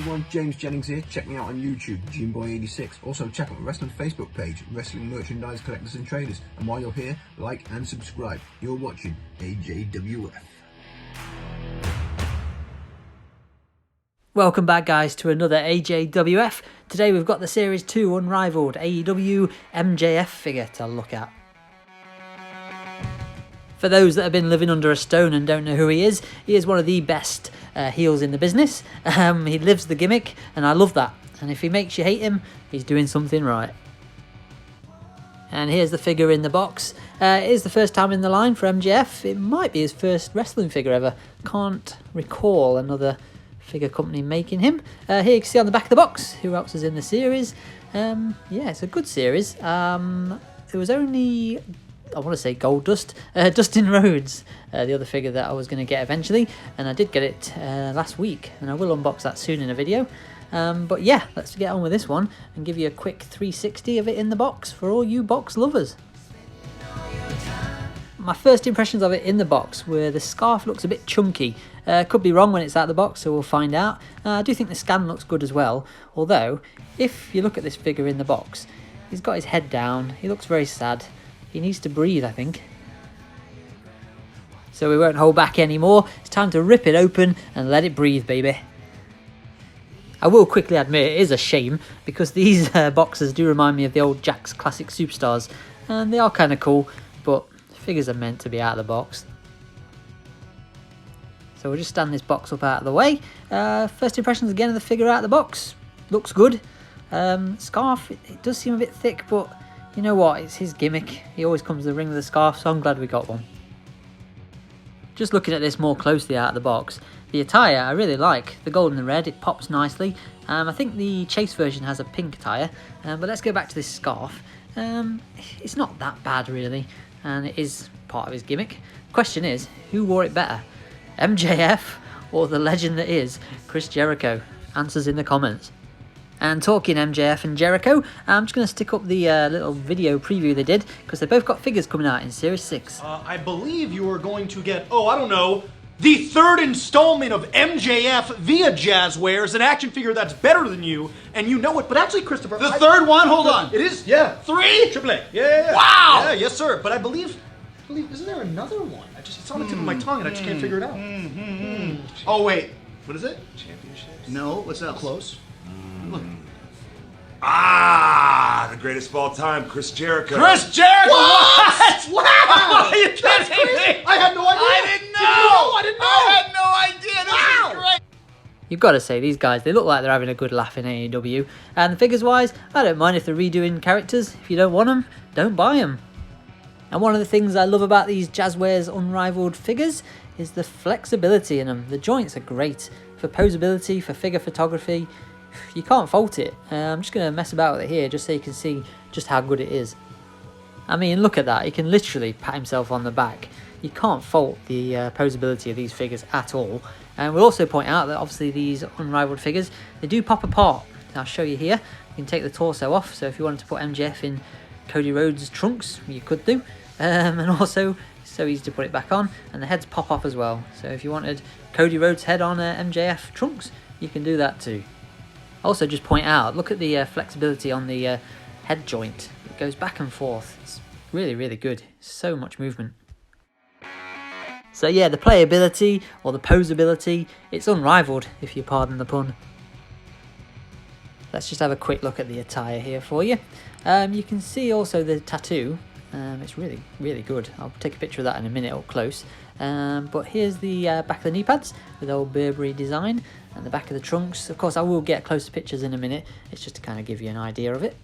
everyone, James Jennings here. Check me out on YouTube, GeneBoy86. Also check out my wrestling Facebook page, Wrestling Merchandise Collectors and Traders. And while you're here, like and subscribe. You're watching AJWF. Welcome back, guys, to another AJWF. Today we've got the Series 2 Unrivaled AEW MJF figure to look at. For those that have been living under a stone and don't know who he is one of the best heels in the business. He lives the gimmick, and I love that. And if he makes you hate him, he's doing something right. And here's the figure in the box. It is the first time in the line for MJF. It might be his first wrestling figure ever. Can't recall another figure company making him. Here you can see on the back of the box who else is in the series. Yeah, it's a good series. It was only, I want to say Gold Dust, Dustin Rhodes, the other figure that I was going to get eventually, and I did get it last week, and I will unbox that soon in a video. But yeah, let's get on with this one and give you a quick 360 of it in the box for all you box lovers. My first impressions of it in the box were the scarf looks a bit chunky. Could be wrong when it's out of the box, so we'll find out. I do think the scan looks good as well, although if you look at this figure in the box, he's got his head down, he looks very sad. He needs to breathe, I think. So we won't hold back anymore. It's time to rip it open and let it breathe, baby. I will quickly admit it is a shame, because these boxes do remind me of the old Jakks Classic Superstars, and they are kind of cool, but figures are meant to be out of the box. So we'll just stand this box up out of the way. First impressions again of the figure out of the box. Looks good. Scarf, it does seem a bit thick, but you know what, it's his gimmick. He always comes to the ring with a scarf, so I'm glad we got one. Just looking at this more closely out of the box, the attire I really like. The gold and the red, it pops nicely. I think the Chase version has a pink attire, but let's go back to this scarf. It's not that bad really, and it is part of his gimmick. Question is, who wore it better? MJF or the legend that is Chris Jericho? Answers in the comments. And talking MJF and Jericho, I'm just going to stick up the little video preview they did, because they both got figures coming out in Series 6. I believe you are going to get, I don't know, the third installment of MJF via Jazzwares, an action figure that's better than you, and you know it. But actually, Christopher... The third one? Hold on. It is, yeah. 3? Triple A. Yeah. Wow! Yeah, yes, sir. But I believe, isn't there another one? It's on the tip of my tongue, and I just can't figure it out. Oh, wait. What is it? Championship? No, what's else? Close. Look. Ah, the greatest of all time, Chris Jericho. Chris Jericho! What? Wow! Are you kidding me? I had no idea. I didn't know! I didn't know! I had no idea! This is great! You've got to say, these guys, they look like they're having a good laugh in AEW. And figures-wise, I don't mind if they're redoing characters. If you don't want them, don't buy them. And one of the things I love about these Jazzwares Unrivaled figures is the flexibility in them. The joints are great for posability, for figure photography. You can't fault it. I'm just going to mess about with it here just so you can see just how good it is. I mean, look at that. He can literally pat himself on the back. You can't fault the posability of these figures at all. And we'll also point out that obviously these Unrivaled figures, they do pop apart. I'll show you here. You can take the torso off, so if you wanted to put MJF in Cody Rhodes' trunks, you could do. And also, so easy to put it back on, and the heads pop off as well. So if you wanted Cody Rhodes' head on MJF trunks, you can do that too. Also, just point out, look at the flexibility on the head joint. It goes back and forth. It's really, really good. So much movement. So yeah, the playability or the posability, it's unrivaled, if you pardon the pun. Let's just have a quick look at the attire here for you. You can see also the tattoo. It's really, really good. I'll take a picture of that in a minute up close. But here's the back of the knee pads with old Burberry design, and the back of the trunks. Of course, I will get closer pictures in a minute. It's just to kind of give you an idea of it.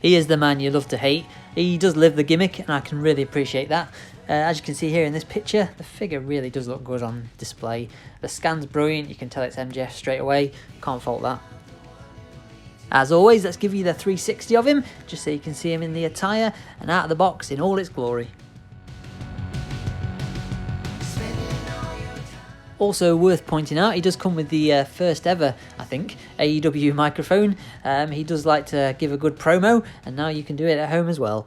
He is the man you love to hate. He does live the gimmick, and I can really appreciate that. As you can see here in this picture, the figure really does look good on display. The scan's brilliant. You can tell it's MJF straight away. Can't fault that. As always, let's give you the 360 of him, just so you can see him in the attire and out of the box in all its glory. Also worth pointing out, he does come with the first ever, I think, AEW microphone. He does like to give a good promo, and now you can do it at home as well.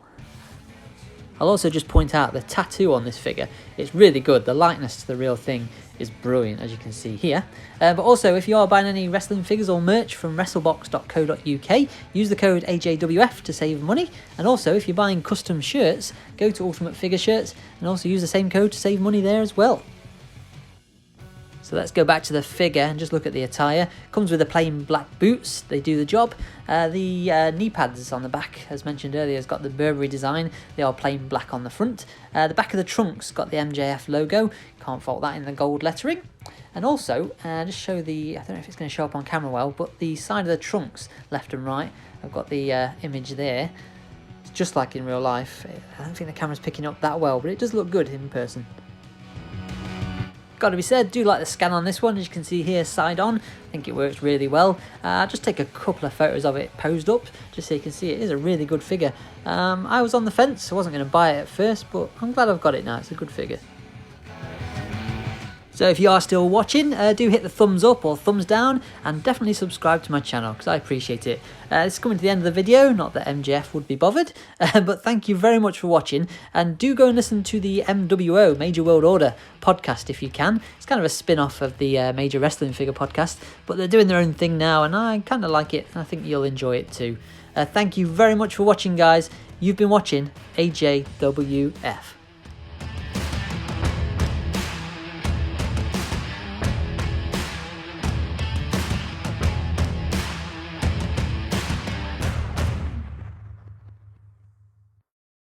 I'll also just point out the tattoo on this figure. It's really good. The likeness to the real thing is brilliant, as you can see here. But also, if you are buying any wrestling figures or merch from wrestlebox.co.uk, use the code AJWF to save money. And also, if you're buying custom shirts, go to Ultimate Figure Shirts and also use the same code to save money there as well. So let's go back to the figure and just look at the attire. Comes with the plain black boots, they do the job. The knee pads on the back, as mentioned earlier, has got the Burberry design. They are plain black on the front. The back of the trunk's got the MJF logo. Can't fault that in the gold lettering. And also, just show the, I don't know if it's going to show up on camera well, but the side of the trunks, left and right, I've got the image there. It's just like in real life. I don't think the camera's picking up that well, but it does look good in person. Got to be said, do like the scan on this one, as you can see here, side on. I think it works really well. Just take a couple of photos of it posed up, just so you can see it is a really good figure. I was on the fence, I wasn't going to buy it at first, but I'm glad I've got it now, it's a good figure. So if you are still watching, do hit the thumbs up or thumbs down, and definitely subscribe to my channel, because I appreciate it. This is coming to the end of the video, not that MJF would be bothered, but thank you very much for watching, and do go and listen to the MWO, Major World Order podcast if you can. It's kind of a spin-off of the Major Wrestling Figure podcast, but they're doing their own thing now, and I kind of like it, and I think you'll enjoy it too. Thank you very much for watching, guys. You've been watching AJWF.